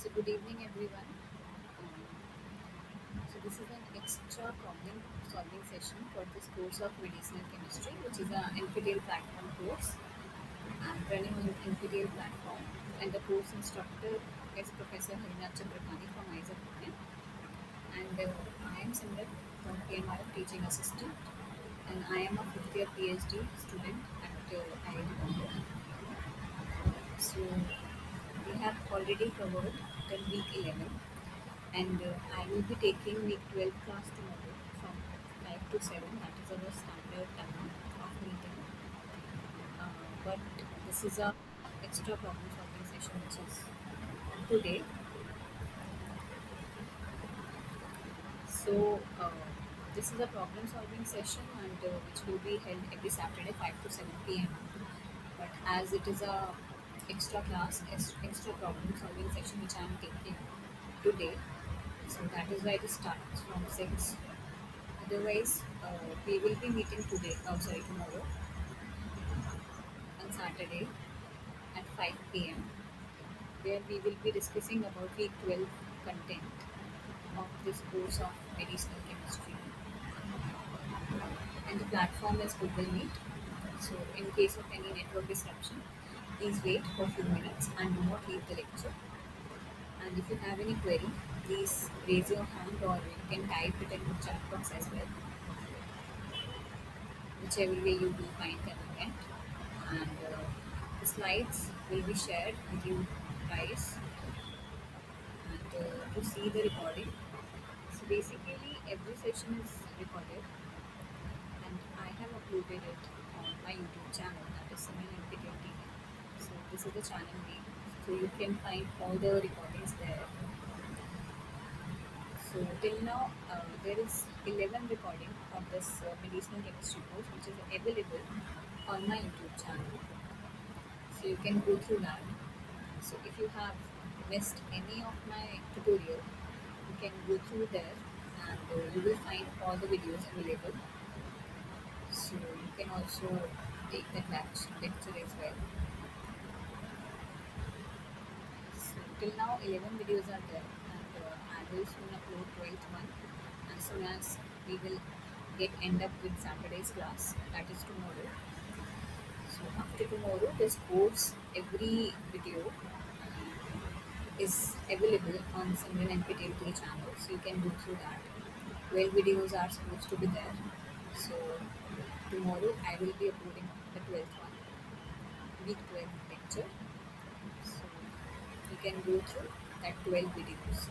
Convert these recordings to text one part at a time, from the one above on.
So good evening everyone. So this is an extra problem solving session for this course of medicinal chemistry, which is an NPTEL platform course. I'm running on NPTEL platform, and the course instructor is Professor Harinath Chandrakani from ISA Pune, and I am Simran from PMR teaching assistant, and I am a fifth year PhD student at IIT Bombay. So we have already covered till week 11, and I will be taking week 12 class tomorrow from 5 to 7. That is our standard time of meeting. But this is a extra problem solving session which is today. So this is a problem solving session, and which will be held every Saturday 5 to 7 p.m. But as it is a extra class, extra problem solving session which I am taking today, so that is why it starts from 6. Otherwise, we will be meeting today, tomorrow on Saturday at 5 p.m., where we will be discussing about week 12 content of this course of medicinal chemistry. And the platform is Google Meet. So, in case of any network disruption, please wait for a few minutes and do not leave the lecture. And if you have any query, please raise your hand or you can type it in the chat box as well, whichever way you do find convenient. And the slides will be shared with you guys and to see the recording. So basically, every session is recorded and I have uploaded it on my YouTube channel, that is Simran NPTEL TV. So this is the channel name. So you can find all the recordings there. So till now, there is 11 recording of this medicinal chemistry course, which is available on my YouTube channel. So you can go through that. So if you have missed any of my tutorial, you can go through there and you will find all the videos available. So you can also take that lecture as well. So till now 11 videos are there, and I will soon upload 12th one as soon as we will get end up with Saturday's class, that is tomorrow. So after tomorrow, this course, every video is available on Simran NPTEL Play channel, so you can go through that. 12 videos are supposed to be there. So tomorrow I will be uploading the 12th one, week 12 lecture. So you can go through that 12 videos.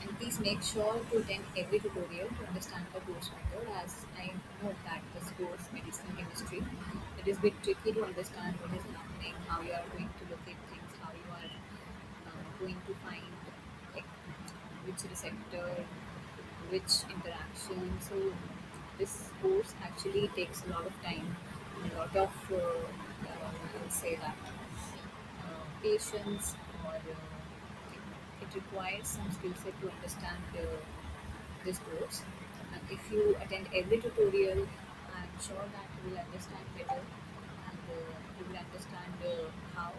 And please make sure to attend every tutorial to understand the course better, as I know that this course, medicinal chemistry, it is a bit tricky to understand what is happening, how you are going to locate things, how you are going to find like which receptor, which interaction. So this course actually takes a lot of time, a lot of I'll say that patience, or it requires some skill set to understand this course. And if you attend every tutorial, I'm sure that you will understand better, and you will understand how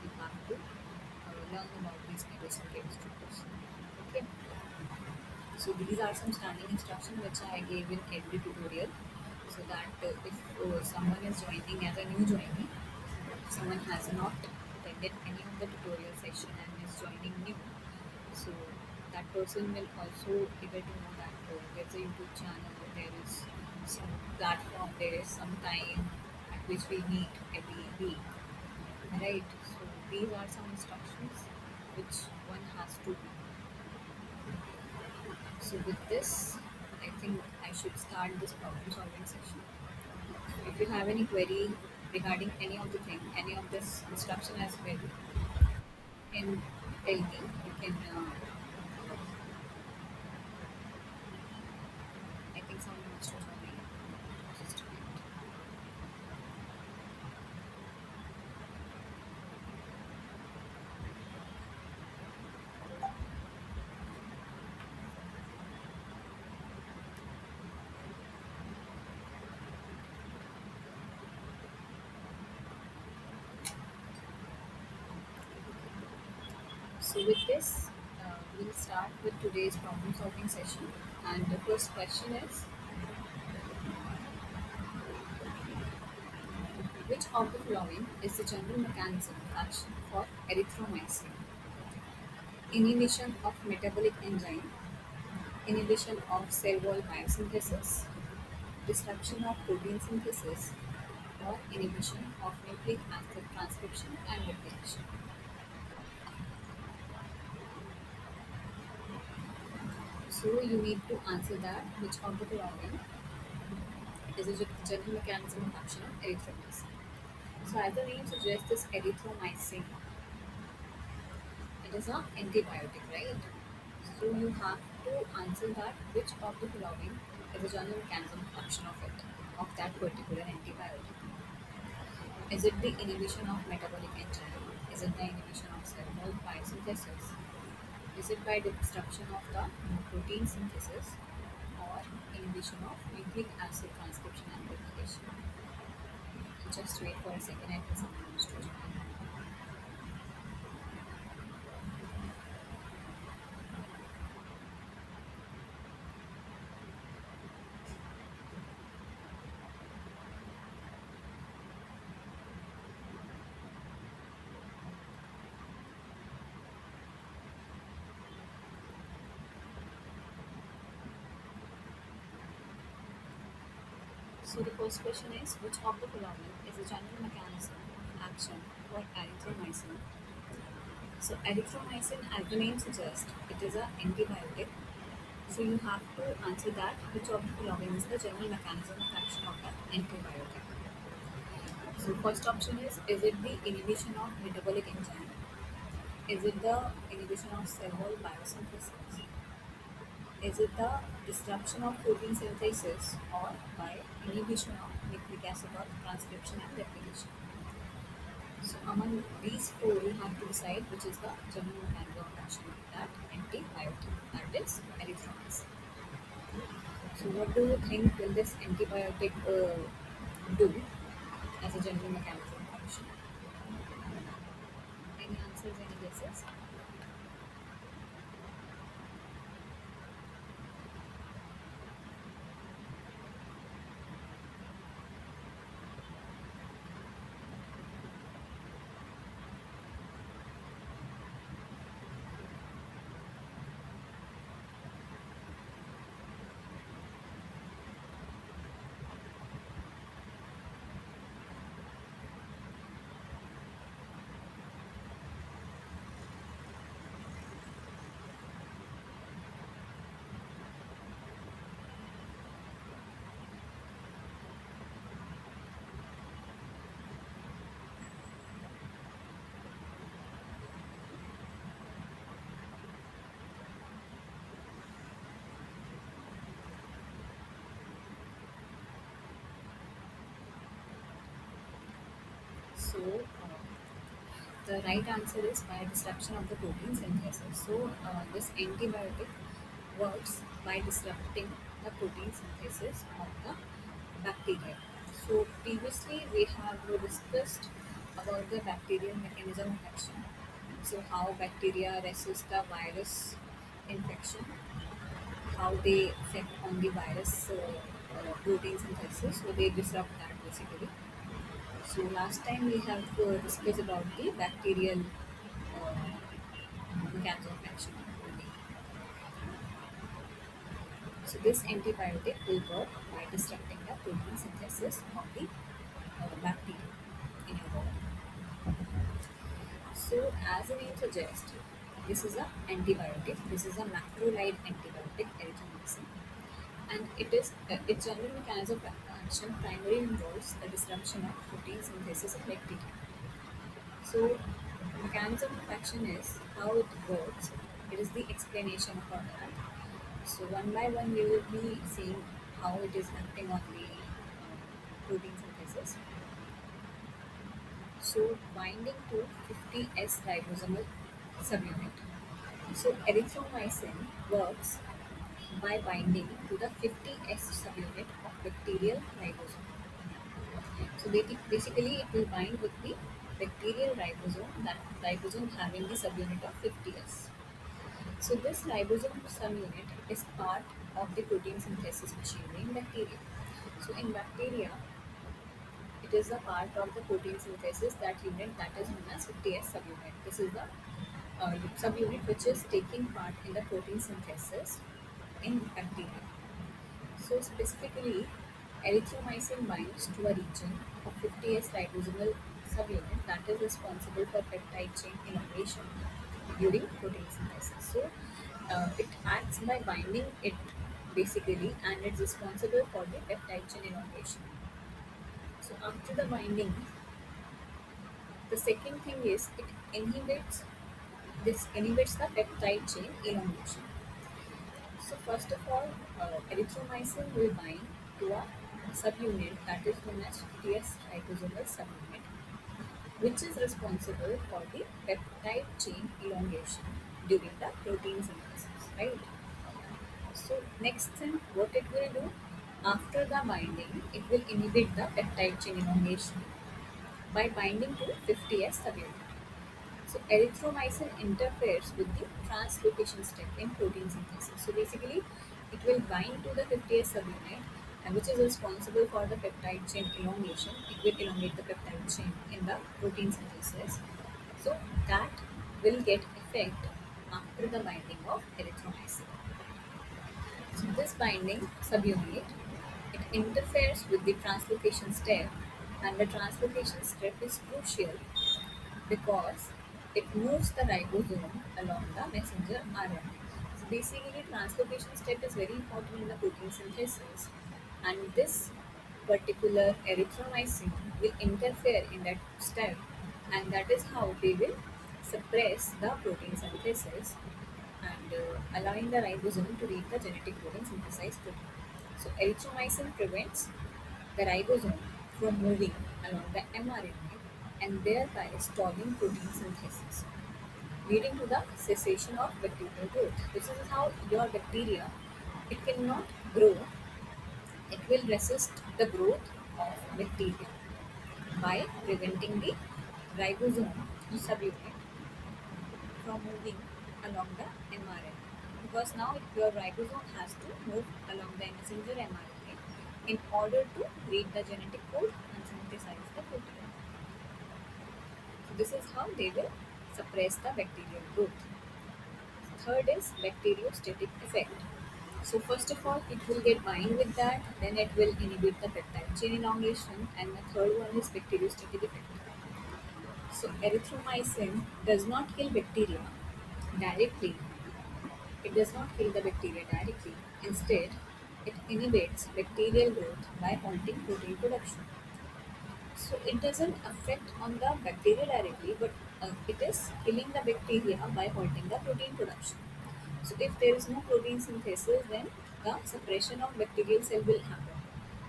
you have to learn about these medicinal chemistry course. Okay. So these are some standing instructions which I gave in every tutorial, so that if someone is joining as a new joinee, if someone has not attended any of the tutorial session and is joining new, so that person will also able to know that there's a YouTube channel, there is some platform, there is some time at which we meet every week, right? So these are some instructions which one has to do. So with this, I think I should start this problem solving session. So if you have any query regarding any of the thing, any of this instruction as well, can tell me. You can. I think someone wants to join me. Just a minute. So with this, we'll start with today's problem solving session. And the first question is, which of the following is the general mechanism of action for erythromycin? Inhibition of metabolic enzyme, inhibition of cell wall biosynthesis, disruption of protein synthesis, or inhibition of nucleic acid transcription and replication. So you need to answer that which of the following is a general mechanism of action of erythromycin. So as the name suggests, this erythromycin, it is an antibiotic, right? So you have to answer that which of the following is a general mechanism of action of it, of that particular antibiotic. Is it the inhibition of metabolic enzyme? Is it the inhibition of cell wall biosynthesis? Is it by the disruption of the protein synthesis or inhibition of nucleic acid transcription and replication? Just wait for a second, I think someone wants to join. So the first question is, which of the following is a general mechanism of action for erythromycin? So erythromycin, as the name suggests, it is an antibiotic. So you have to answer that which of the following is the general mechanism of action of that antibiotic. So first option is it the inhibition of metabolic enzyme? Is it the inhibition of cell wall biosynthesis? Is it the disruption of protein synthesis or by inhibition of nucleic acid or transcription and replication? So among these four, you have to decide which is the general mechanism of action of that antibiotic, that is erythromycin. So what do you think will this antibiotic do as a general mechanism of action? Any answers, any guesses? So the right answer is by disruption of the protein synthesis. So this antibiotic works by disrupting the protein synthesis of the bacteria. So previously we have discussed about the bacterial mechanism of action. So how bacteria resist the virus infection, how they affect on the virus protein synthesis. So they disrupt that basically. So last time we have discussed about the bacterial mechanism of action only. So this antibiotic will work by disrupting the protein synthesis of the bacteria in your body. So as the name suggests, this is an antibiotic. This is a macrolide antibiotic, erythromycin, and its general mechanism of action primarily involves the disruption of protein synthesis of bacteria. So mechanism of action is how it works. It is the explanation of all that. So one by one, we will be seeing how it is acting on the protein synthesis. So binding to 50S ribosomal subunit. So erythromycin works by binding to the 50S subunit of bacterial ribosome. So basically, it will bind with the bacterial ribosome, that ribosome having the subunit of 50S. So this ribosome subunit is part of the protein synthesis machinery in bacteria. So in bacteria, it is a part of the protein synthesis, that unit that is known as 50S subunit. This is the subunit which is taking part in the protein synthesis in bacteria. So specifically, erythromycin binds to a region of 50S ribosomal subunit that is responsible for peptide chain elongation during protein synthesis. So it acts by binding it basically, and it's responsible for the peptide chain elongation. So after the binding, the second thing is it inhibits inhibits the peptide chain elongation. So first of all, erythromycin will bind to a subunit that is known as TS ribosomal subunit, which is responsible for the peptide chain elongation during the protein synthesis, right? So next thing, what it will do after the binding, it will inhibit the peptide chain elongation by binding to 50S subunit. So erythromycin interferes with the translocation step in protein synthesis. So basically, it will bind to the 50S subunit, and which is responsible for the peptide chain elongation. It will elongate the peptide chain in the protein synthesis. So that will get effect after the binding of erythromycin. So this binding subunit, it interferes with the translocation step, and the translocation step is crucial because it moves the ribosome along the messenger RNA. So basically, translocation step is very important in the protein synthesis, and this particular erythromycin will interfere in that step, and that is how they will suppress the protein synthesis and allowing the ribosome to read the genetic code and synthesize protein. So erythromycin prevents the ribosome from moving along the mRNA and thereby stalling protein synthesis, leading to the cessation of bacterial growth. This is how your bacteria, it cannot grow, it will resist the growth of bacteria by preventing the ribosome subunit from moving along the mRNA. Because now your ribosome has to move along the messenger mRNA in order to read the genetic code and synthesize the protein. So this is how they will suppress the bacterial growth. Third is bacteriostatic effect. So first of all, it will get bind with that, then it will inhibit the peptide chain elongation, and the third one is bacteriostatic effect. So erythromycin does not kill bacteria directly. It does not kill the bacteria directly. Instead, it inhibits bacterial growth by halting protein production. So it doesn't affect on the bacteria directly, but it is killing the bacteria by halting the protein production. So if there is no protein synthesis, then the suppression of bacterial cell will happen,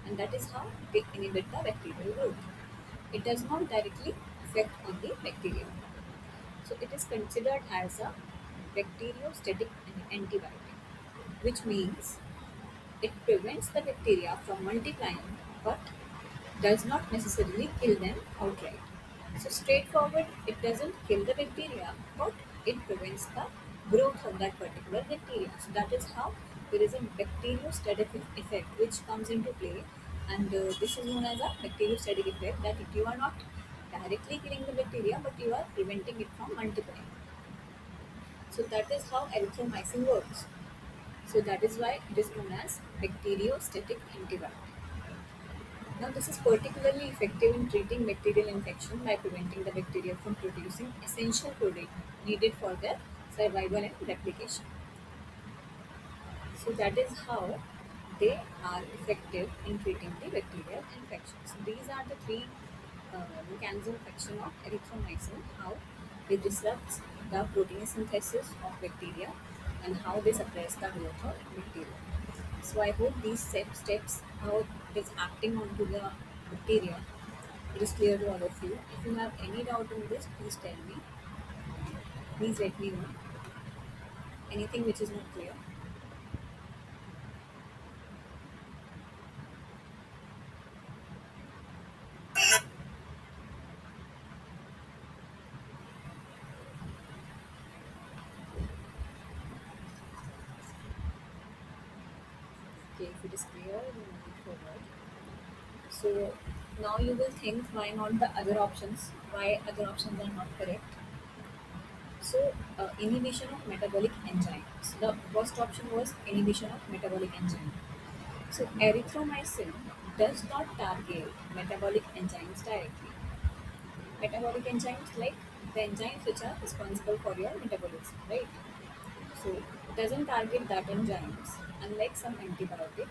and that is how they inhibit the bacterial growth. It does not directly affect on the bacteria. So it is considered as a bacteriostatic antibiotic, which means it prevents the bacteria from multiplying but does not necessarily kill them outright. So straightforward, it doesn't kill the bacteria, but it prevents the growth of that particular bacteria. So that is how there is a bacteriostatic effect which comes into play, and this is known as a bacteriostatic effect, that you are not directly killing the bacteria, but you are preventing it from multiplying. So that is how erythromycin works. So that is why it is known as bacteriostatic antibiotic. Now, this is particularly effective in treating bacterial infection by preventing the bacteria from producing essential protein needed for their survival and replication. So, that is how they are effective in treating the bacterial infections. These are the three mechanism of action of erythromycin: how they disrupts the protein synthesis of bacteria, and how they suppress the growth of bacteria. So I hope these steps, how it is acting onto the bacteria, it is clear to all of you. If you have any doubt in this, please tell me. Please let me know anything which is not clear. Okay, if it is clear, then moving forward. So now you will think why not the other options? Why other options are not correct? So inhibition of metabolic enzymes. The first option was inhibition of metabolic enzyme. So erythromycin does not target metabolic enzymes directly. Metabolic enzymes like the enzymes which are responsible for your metabolism, right? So it doesn't target that enzymes, unlike some antibiotic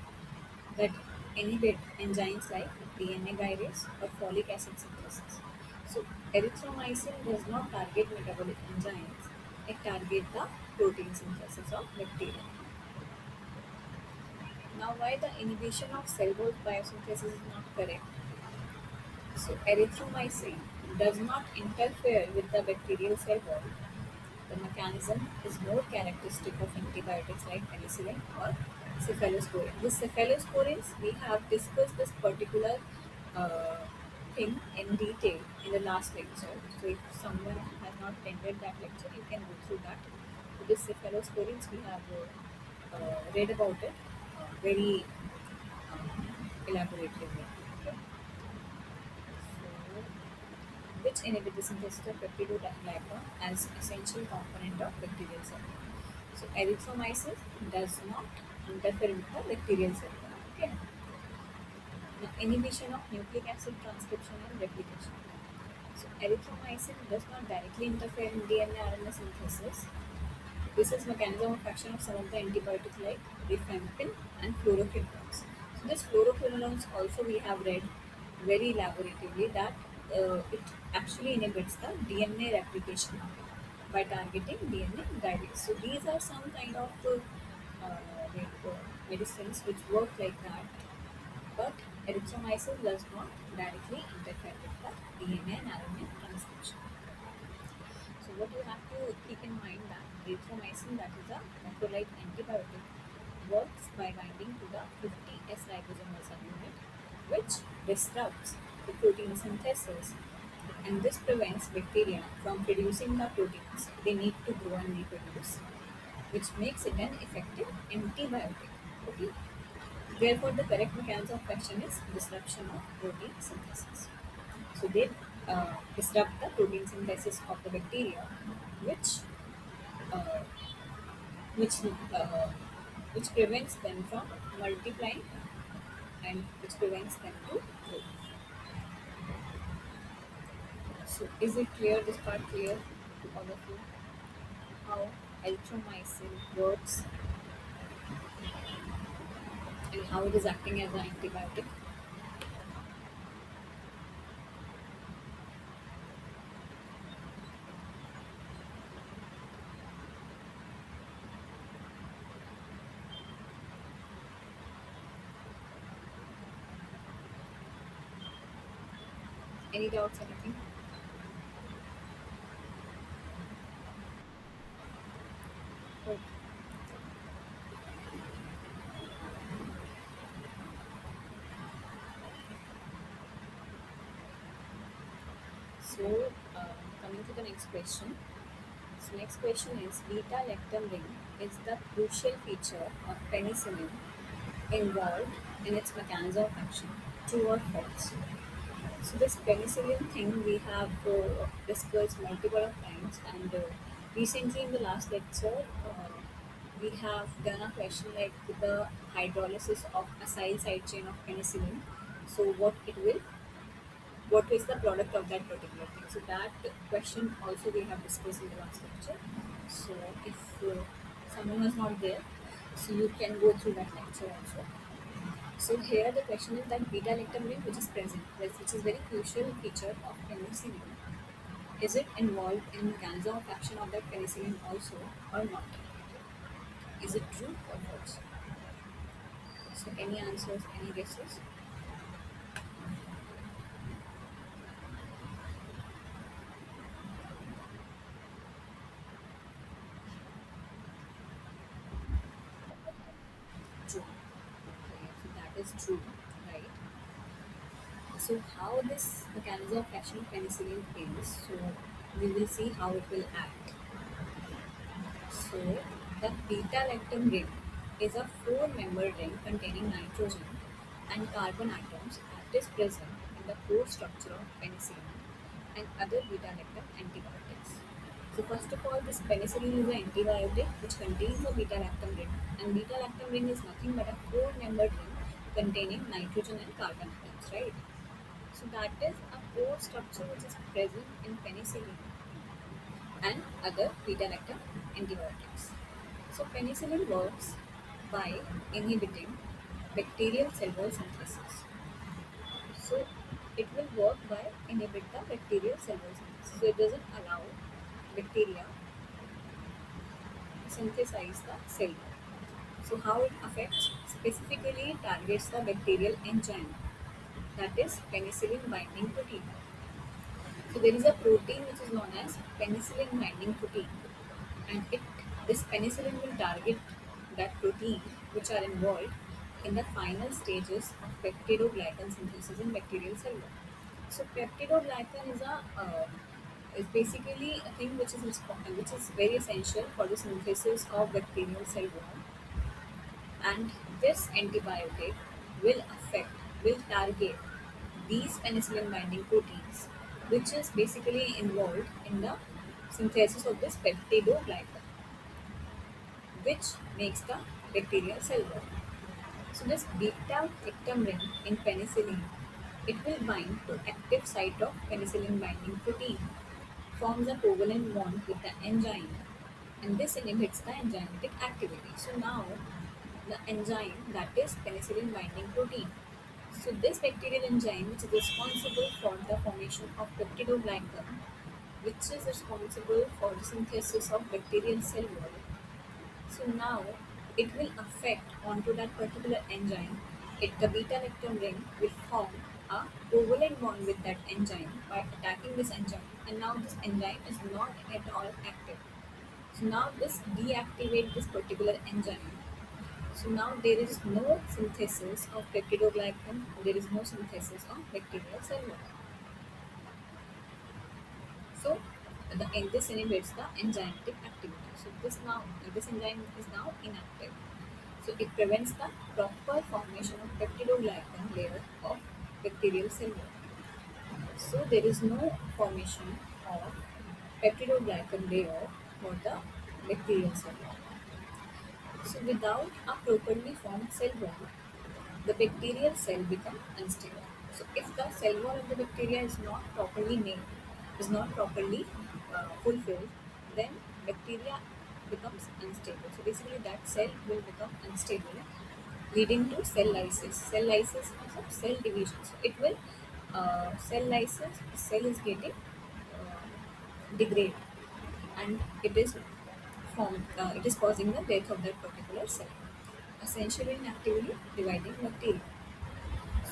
that inhibit enzymes like DNA gyrase or folic acid synthesis. So erythromycin does not target metabolic enzymes; it targets the protein synthesis of bacteria. Now, why the inhibition of cell wall biosynthesis is not correct? So erythromycin does not interfere with the bacterial cell wall. The mechanism is more characteristic of antibiotics like penicillin or cephalosporin. With cephalosporins, we have discussed this particular uh, thing in detail in the last lecture. So if someone has not attended that lecture, you can go through that. So this cephalosporins, we have read about it very elaboratively. Okay. So, which inhibit the synthesis of peptidoglycan as essential component of bacterial cell. So erythromycin does not interfere with the bacterial cell. Okay. Now, inhibition of nucleic acid transcription and replication. So erythromycin does not directly interfere in DNA RNA synthesis. This is mechanism of action of some of the antibiotics like rifampin and fluoroquinolones. So this fluoroquinolones also we have read very elaboratively that it actually inhibits the DNA replication by targeting DNA gyrase. So these are some kind of medicines which work like that, but erythromycin does not directly interfere with the DNA and RNA transcription. So what you have to keep in mind that erythromycin, that is a macrolide antibiotic, works by binding to the 50S ribosomal subunit, which disrupts the protein synthesis, and this prevents bacteria from producing the proteins they need to grow and reproduce, which makes it an effective antibiotic. Okay. Therefore, the correct mechanism of action is disruption of protein synthesis. So they disrupt the protein synthesis of the bacteria, which uh, which uh, which prevents them from multiplying and which prevents them to grow. So is it clear? This part clear to all of you? How erythromycin works and how it is acting as an antibiotic? Any doubts? Anything? Okay. So coming to the next question. So next question is beta-lactam ring is the crucial feature of penicillin involved in its mechanism of action. True or false? So this penicillin thing we have discussed multiple of times, and recently in the last lecture we have done a question like the hydrolysis of acyl side chain of penicillin. So what is the product of that particular thing? So that question also we have discussed in the last lecture. So if someone was not there, so you can go through that lecture also. So here the question is that beta-lactam which is present, which is very crucial feature of penicillin, is it involved in mechanism of action of that penicillin also or not? Is it true or false? So any answers, any guesses? True. Okay, so that is true, right? So how this mechanism of action of penicillin is, so we will see how it will act. So the beta-lactam ring. is a four-membered ring containing nitrogen and carbon atoms that is present in the core structure of penicillin and other beta-lactam antibiotics. So first of all, this penicillin is an antibiotic which contains a beta-lactam ring, and beta-lactam ring is nothing but a four-membered ring containing nitrogen and carbon atoms, right? So that is a core structure which is present in penicillin and other beta-lactam antibiotics. So penicillin works by inhibiting bacterial cell wall synthesis. So it will work by inhibit the bacterial cell wall synthesis. So it doesn't allow bacteria to synthesize the cell wall. So how it affects? Specifically, it targets the bacterial enzyme, that is penicillin binding protein. So there is a protein which is known as penicillin binding protein, and this penicillin will target that protein which are involved in the final stages of peptidoglycan synthesis in bacterial cell wall. So peptidoglycan is basically a thing which is very essential for the synthesis of bacterial cell wall, and this antibiotic will target these penicillin binding proteins, which is basically involved in the synthesis of this peptidoglycan, which makes the bacterial cell wall. So this beta-lactam ring in penicillin, it will bind to active site of penicillin binding protein, forms a covalent bond with the enzyme, and this inhibits the enzymatic activity. So now the enzyme, that is penicillin binding protein. So this bacterial enzyme which is responsible for the formation of peptidoglycan, which is responsible for the synthesis of bacterial cell wall. So now it will affect onto that particular enzyme. The beta-lactam ring will form a covalent bond with that enzyme by attacking this enzyme, and now this enzyme is not at all active. So now this deactivate this particular enzyme. So now there is no synthesis of peptidoglycan, there is no synthesis of bacterial cell wall. So this inhibits the enzymatic activity. So this enzyme is now inactive. So it prevents the proper formation of peptidoglycan layer of bacterial cell wall. So there is no formation of peptidoglycan layer for the bacterial cell wall. So without a properly formed cell wall, the bacterial cell becomes unstable. So if the cell wall of the bacteria is not properly made, is not properly fulfilled, then bacteria becomes unstable. So basically that cell will become unstable, leading to cell lysis. Cell lysis means of cell division. So it will cell lysis. Cell is getting degrade, and it is it is causing the death of that particular cell, essentially inactively dividing bacteria.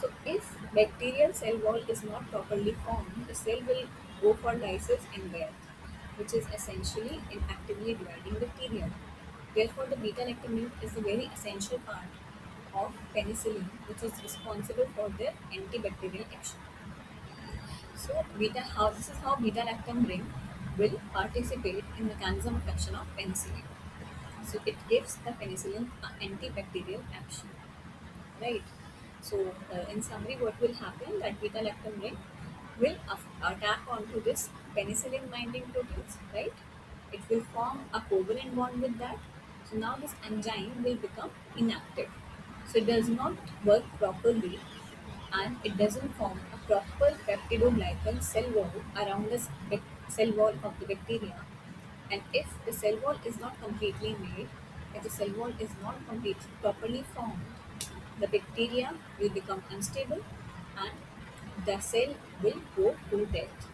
So if bacterial cell wall is not properly formed, the cell will go for lysis and death, which is essentially inactively dividing bacteria. Therefore, the beta-lactam is a very essential part of penicillin, which is responsible for their antibacterial action. So, this is how beta-lactam ring will participate in mechanism of action of penicillin. So, it gives the penicillin an antibacterial action, right? So, in summary, what will happen that beta lactam ring will attack onto this penicillin binding proteins, right? It will form a covalent bond with that. So now this enzyme will become inactive. So it does not work properly, and it doesn't form a proper peptidoglycan cell wall around the cell wall of the bacteria. And if the cell wall is not completely made, if the cell wall is not completely properly formed, the bacteria will become unstable and the cell will go to death.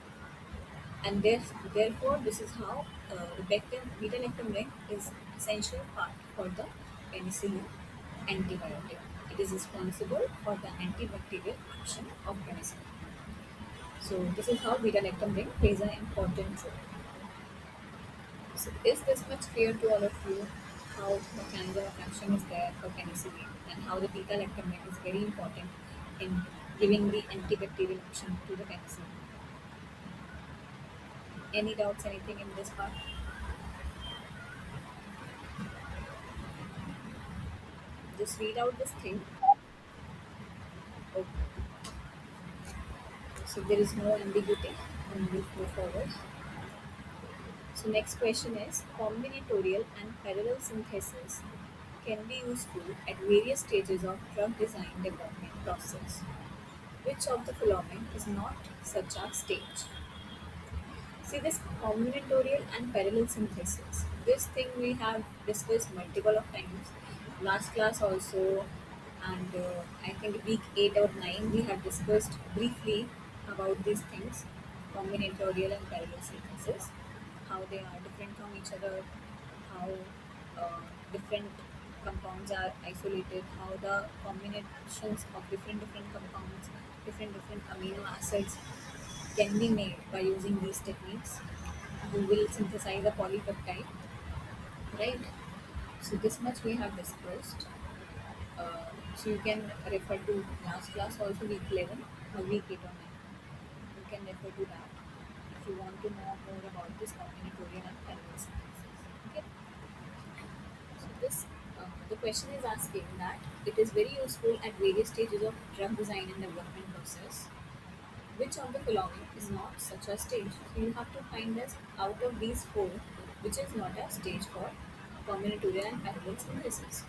And therefore, this is how the beta-lactam ring is essential part for the penicillin antibiotic. It is responsible for the antibacterial action of penicillin. So this is how beta-lactam ring plays an important role. So is this much clear to all of you how the mechanism of action is there for penicillin and how the beta-lactam ring is very important in giving the antibacterial action to the penicillin? Any doubts, anything in this part? just read out this thing. Okay. So there is no ambiguity, and we move forward. So next question is combinatorial and parallel synthesis can be useful at various stages of drug design development process. Which of the following is not such a stage? See this combinatorial and parallel synthesis. This thing we have discussed multiple of times. Last class also, and I think week 8 or 9 we have discussed briefly about these things, combinatorial and parallel synthesis, how they are different from each other, how different compounds are isolated, how the combinations of different compounds, different amino acids can be made by using these techniques. You will synthesize a polypeptide, right? So this much we have discussed. So you can refer to last class also week 11 or week 8 or 9. You can refer to that if you want to know more about this combinatorial and parallel synthesis. Okay. So the question is asking that it is very useful at various stages of drug design and development process. Which of the following is not such a stage? So you have to find us out of these four, which is not a stage for combinatorial and parallel synthesis.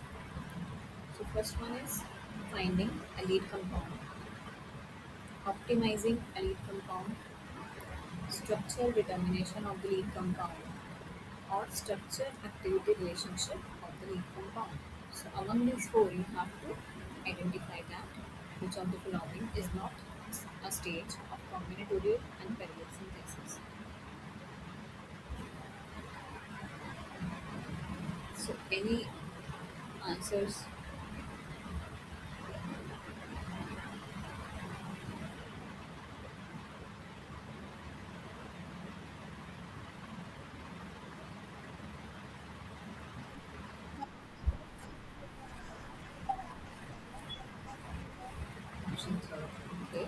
So first one is finding a lead compound, optimizing a lead compound, structural determination of the lead compound, or structure activity relationship of the lead compound. So among these four, you have to identify that which of the following is not a stage of combinatorial and parallel synthesis. So any answers? Option third. Okay.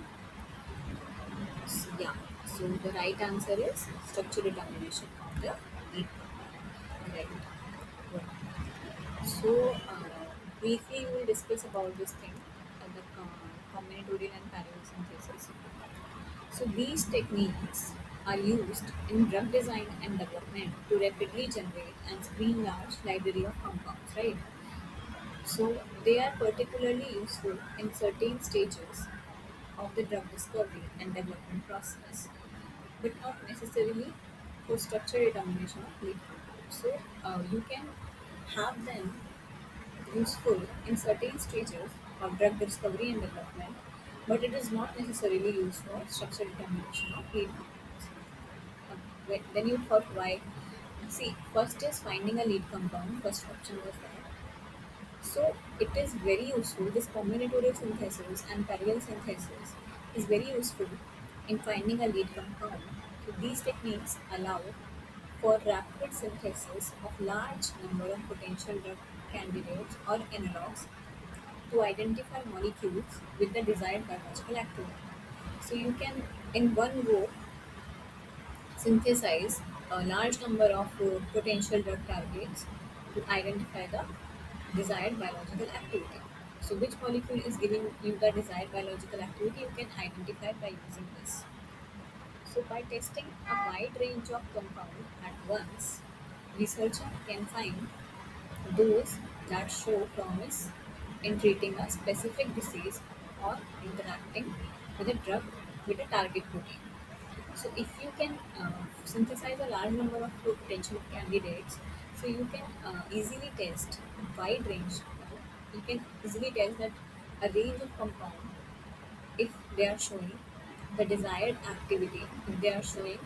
So, yeah. So the right answer is structure determination of the lead compound. Right. Good. So briefly we will discuss about this thing, the combinatorial and parallel synthesis. So these techniques are used in drug design and development to rapidly generate and screen large library of compounds, right? So they are particularly useful in certain stages of the drug discovery and development process, but not necessarily for structure determination of lead compounds. So you can have them useful in certain stages of drug discovery and development, but it is not necessarily used for structure determination of lead compounds. Then you thought why? See, first is finding a lead compound. First option was that. So it is very useful. This combinatorial synthesis and parallel synthesis is very useful in finding a lead compound. So these techniques allow for rapid synthesis of large number of potential drug candidates or analogs to identify molecules with the desired biological activity. So you can in one go synthesize a large number of potential drug targets to identify the desired biological activity. So, which molecule is giving you the desired biological activity, you can identify by using this. So, by testing a wide range of compounds at once, researcher can find those that show promise in treating a specific disease or interacting with a drug with a target protein. So if you can synthesize a large number of potential candidates, so you can easily test wide range. You can easily test that a range of compound if they are showing the desired activity, if they are showing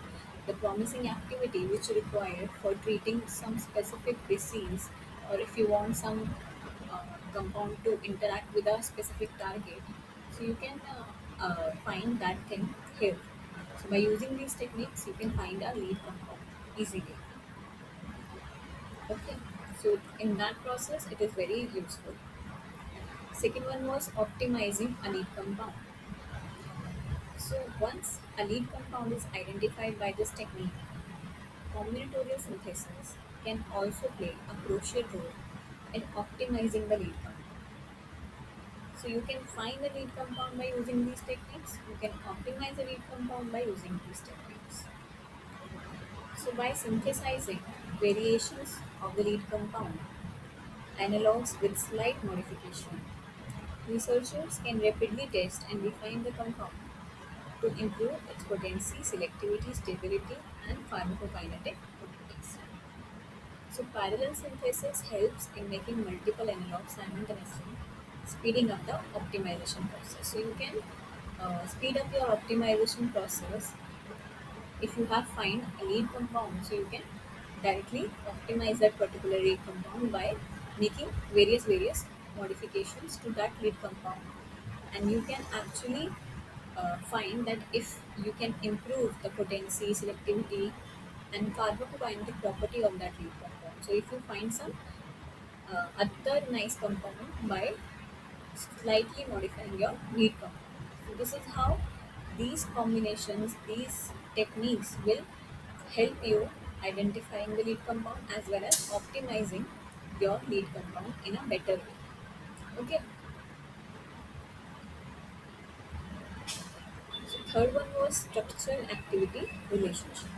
the promising activity which required for treating some specific disease, or if you want some compound to interact with a specific target, so you can find that thing here. So by using these techniques, you can find a lead compound easily. Okay. So in that process, it is very useful. Second one was optimizing a lead compound. So once a lead compound is identified by this technique, combinatorial synthesis can also play a crucial role in optimizing the lead compound. So you can find the lead compound by using these techniques. You can optimize the lead compound by using these techniques. So by synthesizing variations of the lead compound, analogues with slight modification, researchers can rapidly test and refine the compound to improve its potency, selectivity, stability, and pharmacokinetic properties. So parallel synthesis helps in making multiple analogs simultaneously, speeding up the optimization process. So you can speed up your optimization process if you have find a lead compound. So you can directly optimize that particular lead compound by making various modifications to that lead compound, and you can actually find that if you can improve the potency, selectivity, and pharmacokinetic property of that lead compound. So if you find some other nice compound by slightly modifying your lead compound. So this is how these combinations, these techniques will help you identifying the lead compound as well as optimizing your lead compound in a better way. Okay. So third one was structure activity relationship.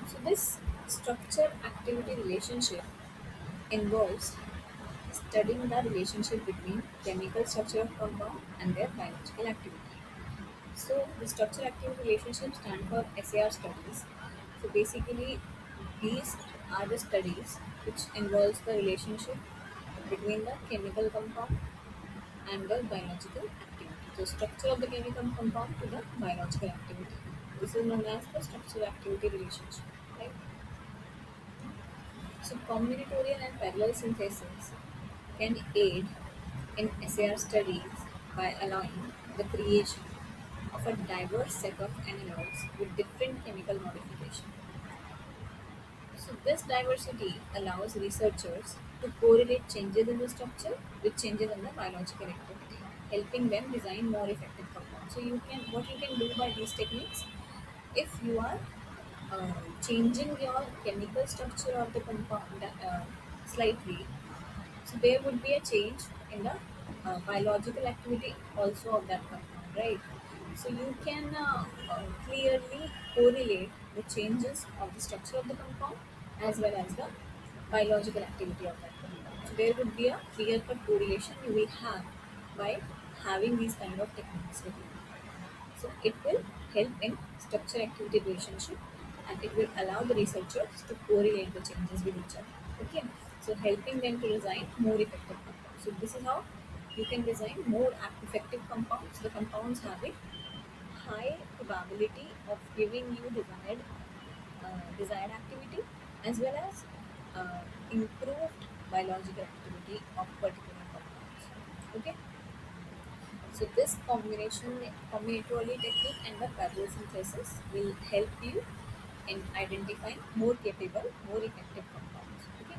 So this structure activity relationship involves studying the relationship between chemical structure of compound and their biological activity. So the structure activity relationship stand for SAR studies. So basically these are the studies which involves the relationship between the chemical compound and the biological activity. The structure of the chemical compound to the biological activity. This is known as the structure activity relationship. Right? So combinatorial and parallel synthesis can aid in SAR studies by allowing the creation of a diverse set of analogues with different chemical modification. So this diversity allows researchers to correlate changes in the structure with changes in the biological activity, helping them design more effective compounds. So what you can do by these techniques, if you are changing your chemical structure of the compound slightly, so there would be a change in the biological activity also of that compound, right? So you can clearly correlate the changes of the structure of the compound as well as the biological activity of that compound. So there would be a clear-cut correlation you will have by having these kind of techniques with you. So it will help in structure activity relationship, and it will allow the researchers to correlate the changes with each other. Okay, so helping them to design more effective compounds. So this is how you can design more effective compounds. The compounds having high probability of giving you desired activity as well as improved biological activity of particular compounds. Okay. So this combinatorial technique and the parallel synthesis will help you in identifying more capable, more effective compounds. Okay.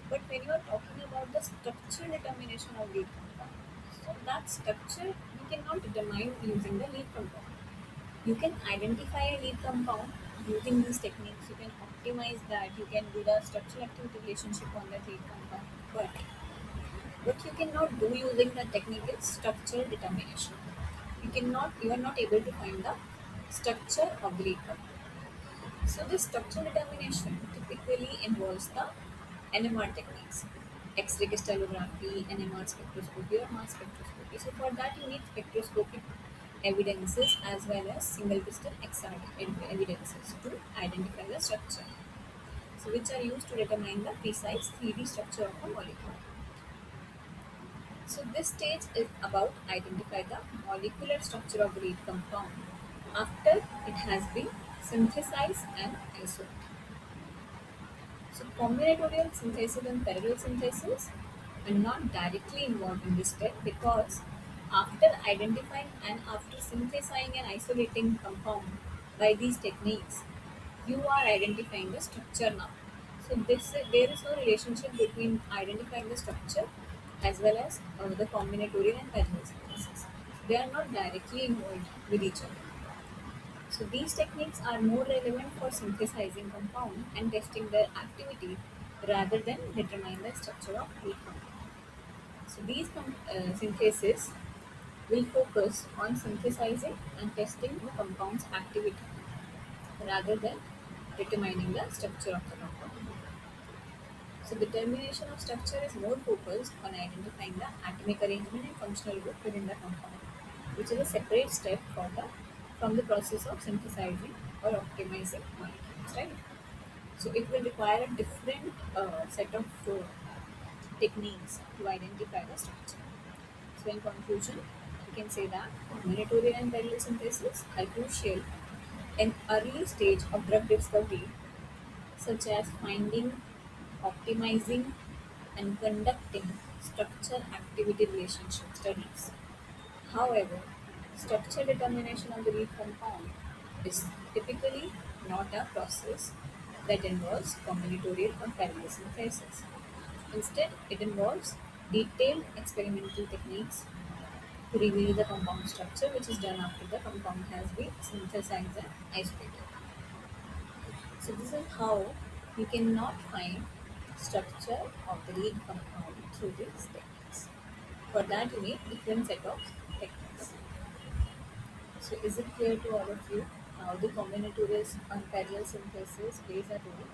But when you are talking about the structure determination of lead compound, so that structure you cannot determine using the lead compound. You can identify a lead compound using these techniques. You can optimize that. You can do the structure activity relationship on that lead compound. But what you cannot do using the technique is structure determination. You are not able to find the structure of the lead compound. So this structure determination typically involves the NMR techniques, X-ray crystallography, NMR spectroscopy, or mass spectroscopy. So for that you need spectroscopic evidences as well as single crystal XR evidences to identify the structure. So which are used to determine the precise 3D structure of a molecule. So this stage is about identify the molecular structure of the lead compound after it has been synthesized and isolated. So combinatorial synthesis and parallel synthesis are not directly involved in this step because after identifying and after synthesizing and isolating compound by these techniques, you are identifying the structure now. So there is no relationship between identifying the structure as well as the combinatorial and parallel synthesis. They are not directly involved with each other. So these techniques are more relevant for synthesizing compound and testing their activity rather than determining the structure of lead compound. So these synthesis will focus on synthesizing and testing the compound's activity rather than determining the structure of the compound. So determination of structure is more focused on identifying the atomic arrangement and functional group within the compound, which is a separate step from the process of synthesizing or optimizing molecules, right? So it will require a different set of techniques to identify the structure. So in conclusion, we can say that combinatorial and parallel synthesis are crucial in early stage of drug discovery, such as finding, optimizing, and conducting structure activity relationship studies. However, structure determination of the lead compound is typically not a process that involves combinatorial or parallel synthesis. Instead, it involves detailed experimental techniques to reveal the compound structure, which is done after the compound has been synthesized and isolated. So this is how you cannot find structure of the lead compound through these techniques. For that you need different set of techniques. So is it clear to all of you how the combinatorial and parallel synthesis plays a role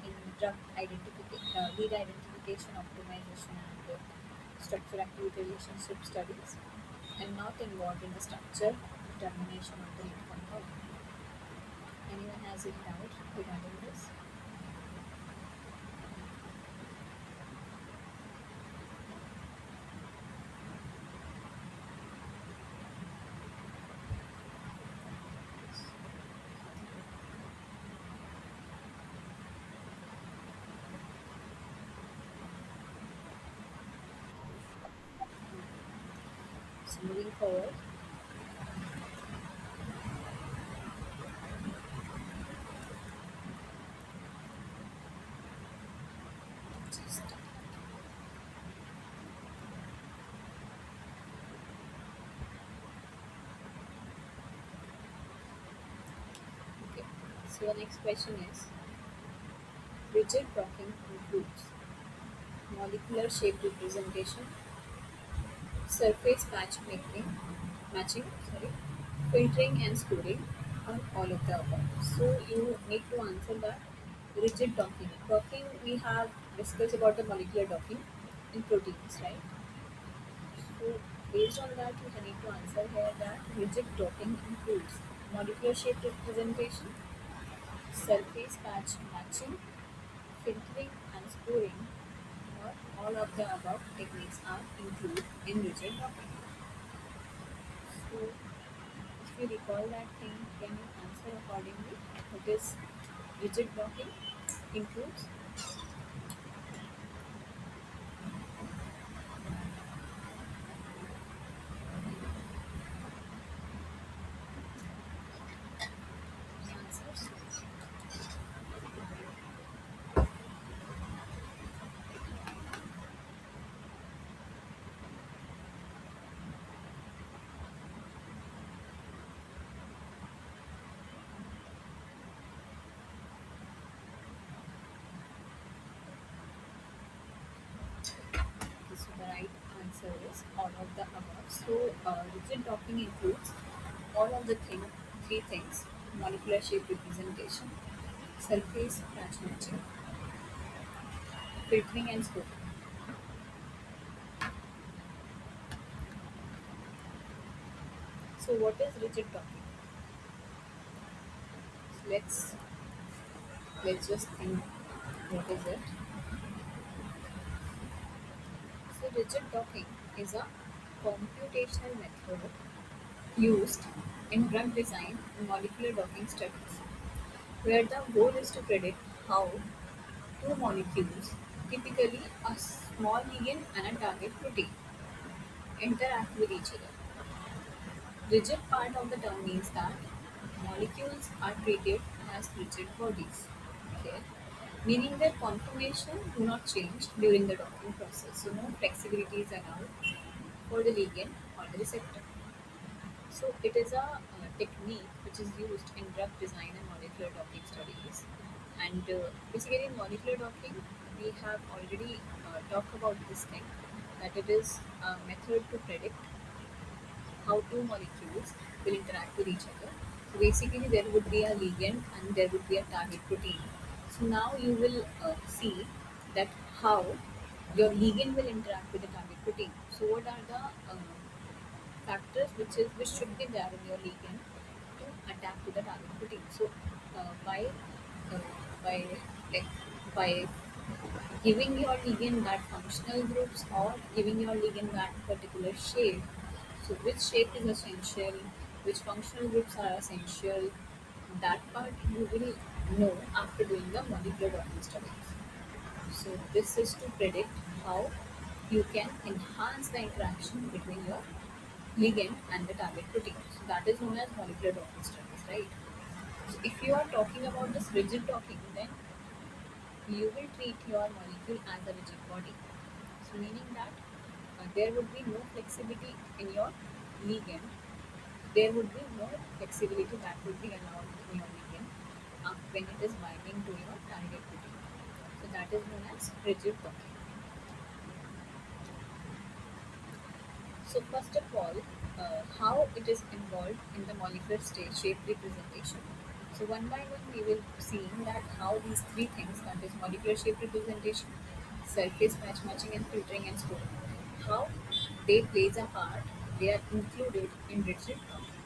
in drug identification, lead identification, optimization, and structure activity relationship studies, and not involved in the structure determination of the lead compound? Anyone has any doubt regarding this? So moving forward, just okay. So the next question is: rigid docking includes molecular shape representation, surface matching, sorry, filtering and scoring, or all of the above. So you need to answer that. Rigid docking. Docking, we have discussed about the molecular docking in proteins, right? So based on that, you need to answer here that rigid docking includes molecular shape representation, surface patch matching, filtering and scoring, or all of the above techniques are included in rigid docking. So if you recall that thing, can you answer accordingly? What is rigid docking includes? Answers. Okay, so the right answer is all of the above. So rigid docking includes all of the three things: molecular shape representation, surface patch matching, filtering and scoring. So what is rigid docking? So let's just think what is it. So rigid docking is a computational method used in drug design and molecular docking studies, where the goal is to predict how two molecules, typically a small ligand and a target protein, interact with each other. Rigid part of the term means that molecules are treated as rigid bodies, okay, meaning their conformation do not change during the docking process, so no flexibility is allowed for the ligand or the receptor. So it is a technique which is used in drug design and molecular docking studies. And basically in molecular docking, we have already talked about this thing. that it is a method to predict how two molecules will interact with each other. So basically, there would be a ligand and there would be a target protein. So now you will see that how your ligand will interact with the target protein. So what are the factors which should be there in your ligand to adapt to the target protein? So uh, by like by giving your ligand that functional groups or giving your ligand that particular shape. So which shape is essential, which functional groups are essential, that part you will know after doing the molecular docking studies. So this is to predict how you can enhance the interaction between your ligand and the target protein. So that is known as molecular docking studies, right? So if you are talking about this rigid docking, then you will treat your molecule as a rigid body. So meaning that there would be no flexibility in your ligand. There would be no flexibility that would be allowed in your ligand when it is binding to your target protein. So that is known as rigid docking. So first of all, how it is involved in the molecular state shape representation. So one by one we will see that how these three things, that is molecular shape representation, surface patch matching and filtering and storing, how they plays a part, they are included in rigid docking.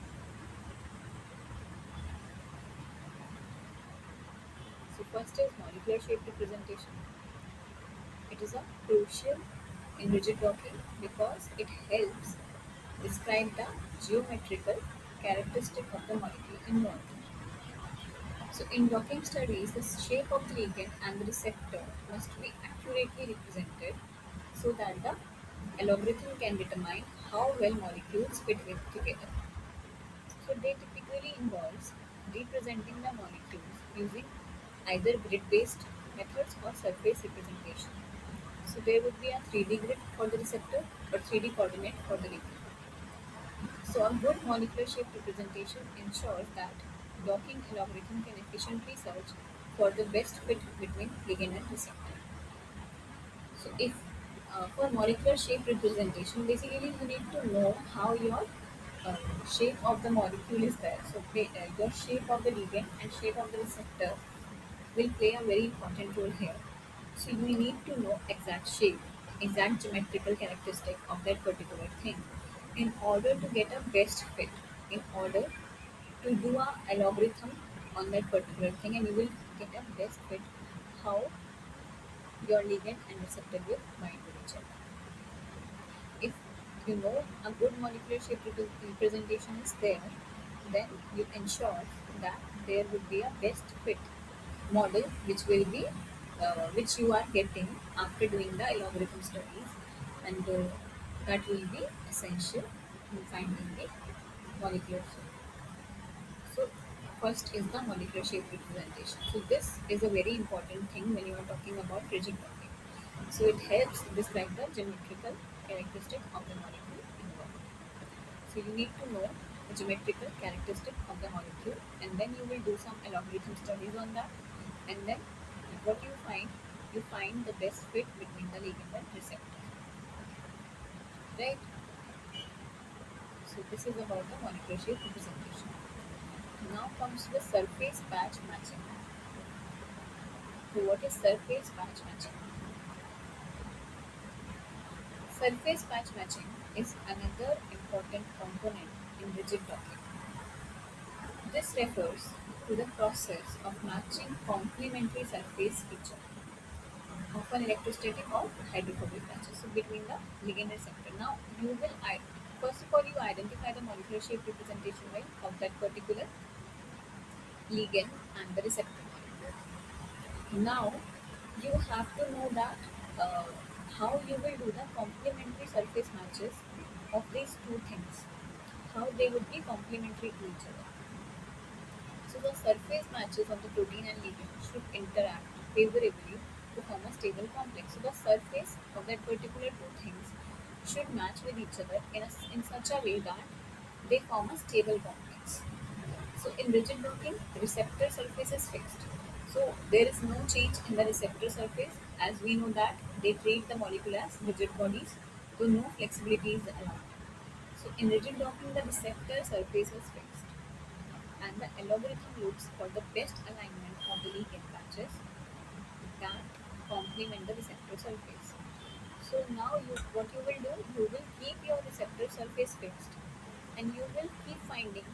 So first is molecular shape representation. It is a crucial in rigid docking because it helps describe the geometrical characteristic of the molecule involved. So in docking studies, the shape of the ligand and the receptor must be accurately represented so that the algorithm can determine how well molecules fit with together. So they typically involves representing the molecules using either grid-based methods or surface representation. So there would be a 3D grid for the receptor or 3D coordinate for the ligand. So a good molecular shape representation ensures that docking algorithm can efficiently search for the best fit between ligand and receptor. So if for molecular shape representation, basically you need to know how your uh, shape of the molecule is there. So your shape of the ligand and shape of the receptor will play a very important role here. So you need to know exact shape, exact geometrical characteristic of that particular thing in order to get a best fit, in order to do a algorithm on that particular thing, and you will get a best fit how your ligand and receptor will bind with each other. If you know a good molecular shape representation is there, then you ensure that there would be a best fit model which you are getting after doing the algorithm studies, and that will be essential in finding the molecular shape. So first is the molecular shape representation. So this is a very important thing when you are talking about rigid bonding. So it helps describe the geometrical characteristic of the molecule involved. So you need to know the geometrical characteristic of the molecule, and then you will do some algorithm studies on that, and then what you find the best fit between the ligand and receptor, right? So this is about the molecular shape representation. Now comes the surface patch matching. So what is surface patch matching? Surface patch matching is another important component in rigid docking. This refers to the process of matching complementary surface feature, often electrostatic or hydrophobic matches, so between the ligand and receptor. Now you will first of all you identify the molecular shape representation, right, of that particular ligand and the receptor molecule. Now you have to know that uh, how you will do the complementary surface matches of these two things, how they would be complementary to each other. So the surface matches of the protein and ligand should interact favorably to form a stable complex. So the surface of that particular two things should match with each other in such a way that they form a stable complex. So in rigid docking, the receptor surface is fixed. So there is no change in the receptor surface, as we know that they treat the molecule as rigid bodies. so no flexibility is allowed. So in rigid docking, the receptor surface is fixed, and the algorithm looks for the best alignment of the ligand patches that complement the receptor surface. So now what you will do, you will keep your receptor surface fixed, and you will keep finding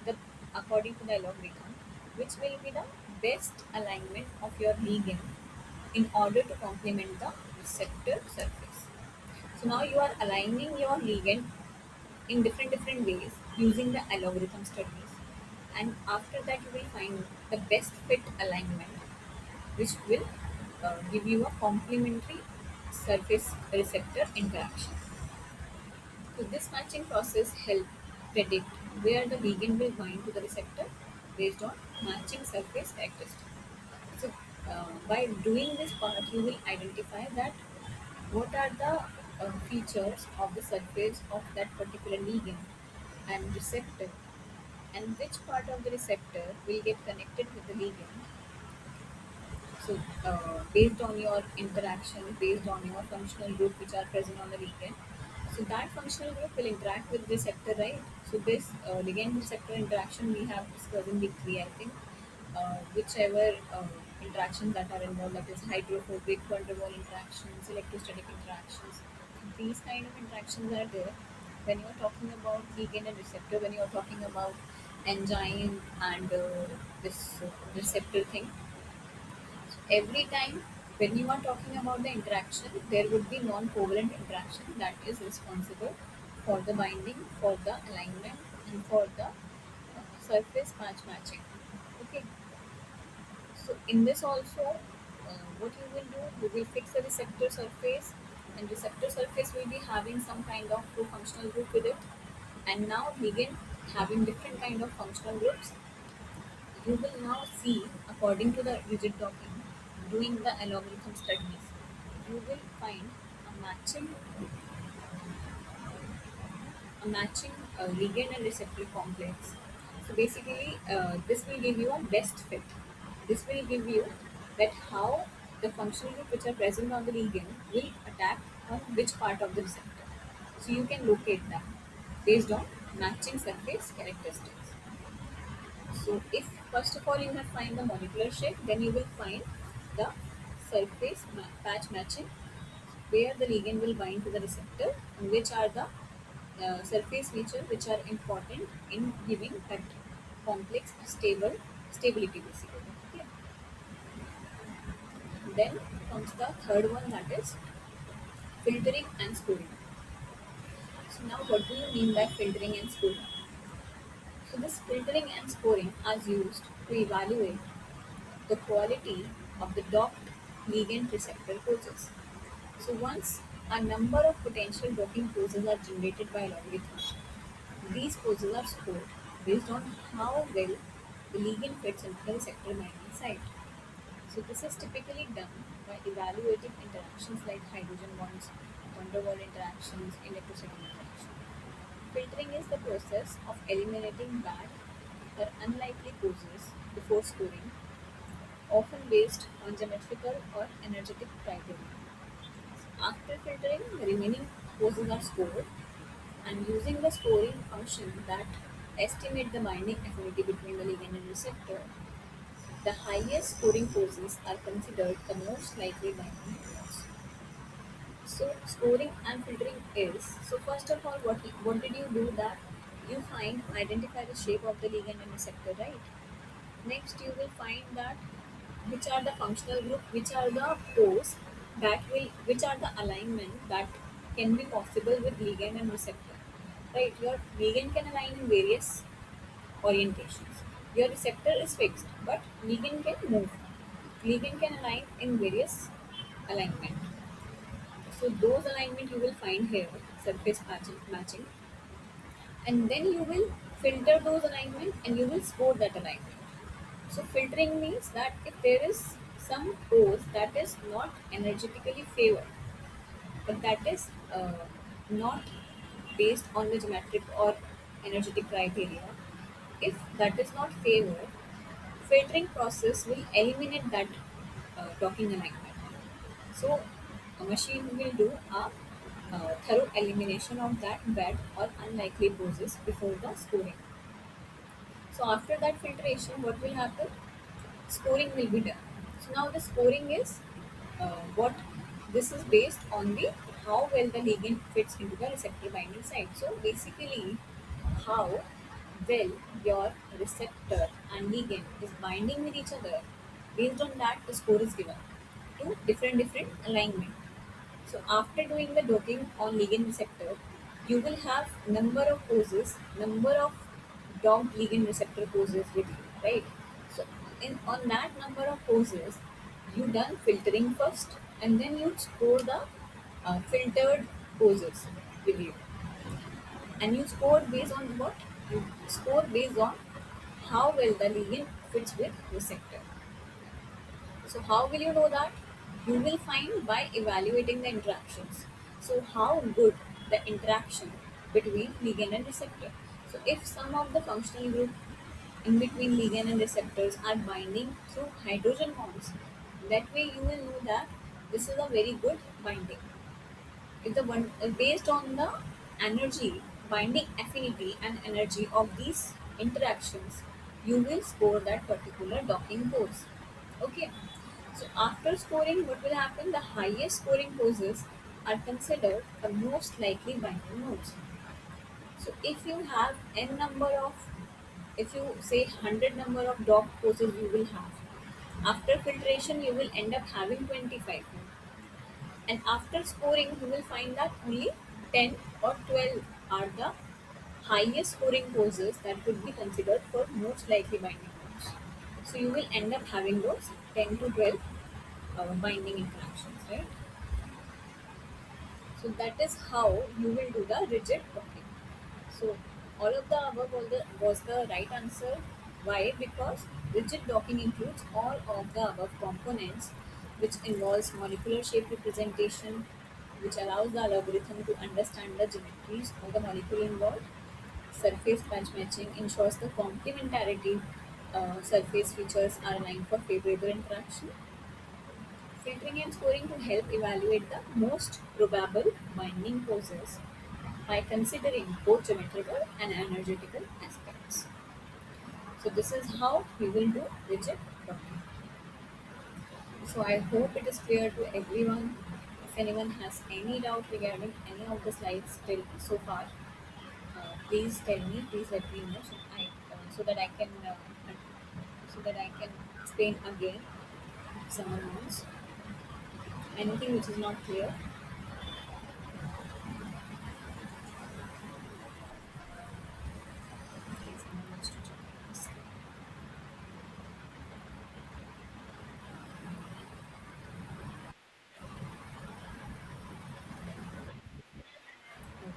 the according to the algorithm which will be the best alignment of your ligand in order to complement the receptor surface. So now you are aligning your ligand in different ways using the algorithm studies, and after that you will find the best fit alignment which will give you a complementary surface receptor interaction. So this matching process helps predict where the ligand will bind to the receptor based on matching surface characteristics. So by doing this part, you will identify that what are the features of the surface of that particular ligand and receptor, and which part of the receptor will get connected with the ligand. So, based on your interaction, based on your functional group which are present on the ligand, so that functional group will interact with receptor, right? So, this ligand receptor interaction we have discussed in week 3, I think. Whichever interactions that are involved, that is hydrophobic, van der Waal interactions, electrostatic interactions. These kind of interactions are there when you are talking about ligand and receptor, when you are talking about enzyme and this receptor thing. Every time when you are talking about the interaction, there would be non-covalent interaction that is responsible for the binding, for the alignment, and for the surface match matching. Okay, so in this also, what you will do, you will fix the receptor surface, and receptor surface will be having some kind of functional group with it, and now ligand having different kind of functional groups. You will now see, according to the rigid docking, doing the algorithm studies, you will find a matching ligand and receptor complex. So basically, this will give you a best fit. This will give you that how the functional group which are present on the ligand will attack on which part of the receptor. So you can locate that based on matching surface characteristics. So if first of all you have find the molecular shape, then you will find the patch matching where the ligand will bind to the receptor and which are the surface features which are important in giving that complex stability basically. Okay. Then comes the third one, that is filtering and scoring. So now what do you mean by filtering and scoring? So this filtering and scoring are used to evaluate the quality of the docked ligand receptor poses. So once a number of potential docking poses are generated by logarithms, these poses are scored based on how well the ligand fits into the receptor binding site. So this is typically done by evaluating interactions like hydrogen bonds, van der Waal interactions, electrostatic interactions. Filtering is the process of eliminating bad or unlikely poses before scoring, often based on geometrical or energetic criteria. After filtering, the remaining poses are scored, and using the scoring function that estimate the binding affinity between the ligand and receptor, the highest scoring poses are considered the most likely binding pairs. So scoring and filtering is, so first of all, what did you do, that you find identify the shape of the ligand and receptor, right? Next, you will find that which are the functional group, which are the pose which are the alignment that can be possible with ligand and receptor. Right, your ligand can align in various orientations. Your receptor is fixed, but ligand can move. Ligand can align in various alignment. So those alignment you will find here, surface matching, and then you will filter those alignment and you will score that alignment. So filtering means that if there is some pose that is not energetically favored, but that is not based on the geometric or energetic criteria, if that is not favored, filtering process will eliminate that docking alignment. So a machine will do a thorough elimination of that bad or unlikely poses before the scoring. So after that filtration, what will happen? Scoring will be done. So now the scoring is what this is based on the how well the ligand fits into the receptor binding site. So basically, how well your receptor and ligand is binding with each other. Based on that, the score is given to different alignment. So after doing the docking on ligand receptor, you will have number of poses, number of docked ligand receptor poses with you, right? So in on that number of poses, you done filtering first, and then you score the filtered poses with you, and you score based on what? You score based on how well the ligand fits with receptor. So how will you know that? You will find by evaluating the interactions. So how good the interaction between ligand and receptor. So if some of the functional group in between ligand and receptors are binding through hydrogen bonds, that way you will know that this is a very good binding. If the one based on the energy, binding affinity and energy of these interactions, you will score that particular docking pose. Okay. So after scoring, what will happen? The highest scoring poses are considered the most likely binding nodes. So if you have n number of, if you say 100 number of dog poses you will have. After filtration, you will end up having 25. And after scoring, you will find that only 10 or 12 are the highest scoring poses that could be considered for most likely binding nodes. So you will end up having those 10 to 12 binding interactions, right? So that is how you will do the rigid docking. So all of the above was the right answer. Why? Because rigid docking includes all of the above components, which involves molecular shape representation, which allows the algorithm to understand the geometries of the molecule involved. Surface patch matching ensures the complementarity surface features are aligned for favorable interaction. Filtering and scoring to help evaluate the most probable binding poses by considering both geometrical and energetical aspects. So this is how we will do rigid docking. So I hope it is clear to everyone. If anyone has any doubt regarding any of the slides till so far, please tell me. Please let me know so that I can explain again if someone wants anything which is not clear. Please, someone wants to join us. Okay.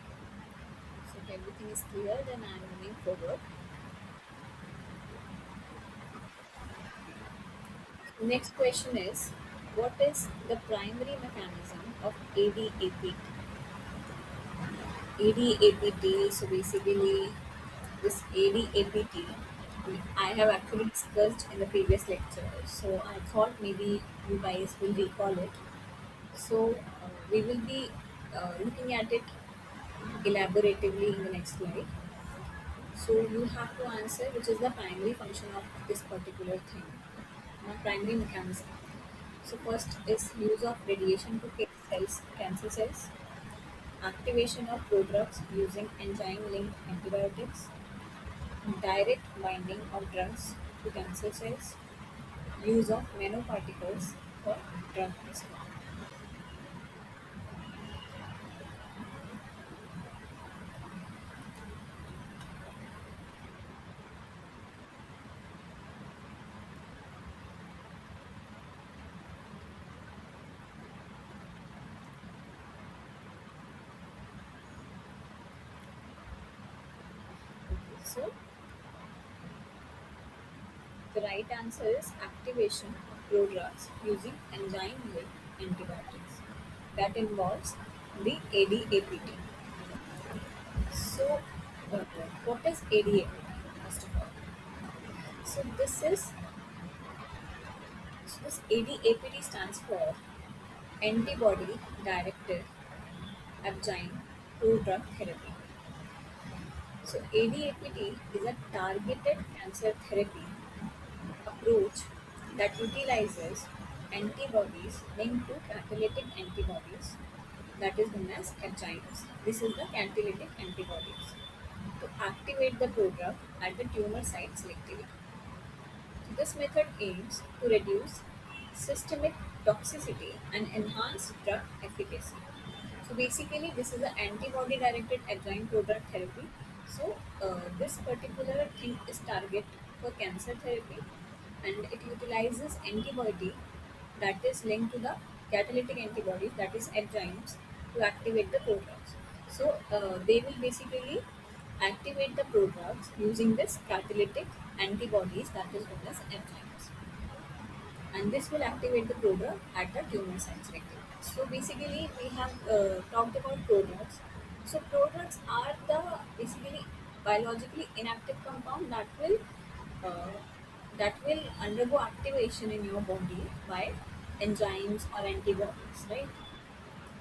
So if everything is clear, then I am moving forward. Next question is, what is the primary mechanism of ADAPT? ADAPT, so basically this ADAPT, I have actually discussed in the previous lecture, so I thought maybe you guys will recall it. So we will be looking at it elaboratively in the next slide. So you have to answer which is the primary function of this particular thing, primary mechanism. So first is use of radiation to kill cells, cancer cells, activation of prodrugs using enzyme-linked antibiotics, direct binding of drugs to cancer cells, use of nanoparticles for drug discovery. Okay, so the right answer is activation of prodrugs using enzyme-linked antibiotics. That involves the ADAPT. So, uh, what is ADAPT? First of all, so this ADAPT stands for antibody directed Agile Prodrug Therapy. So ADAPT is a targeted cancer therapy approach that utilizes antibodies linked to catalytic antibodies that is known as enzymes. This is the catalytic antibodies to activate the prodrug at the tumor site selectively. So this method aims to reduce systemic toxicity and enhance drug efficacy. So basically, this is an antibody-directed enzyme prodrug therapy. So this particular thing is target for cancer therapy, and it utilizes antibody that is linked to the catalytic antibodies, that is enzymes, to activate the prodrugs. So they will basically activate the prodrugs using this catalytic antibodies that is known as enzymes, and this will activate the prodrug at the tumor site selectively. So basically, we have talked about prodrugs. So prodrugs are the basically biologically inactive compound uh, that will undergo activation in your body by enzymes or antibodies, right?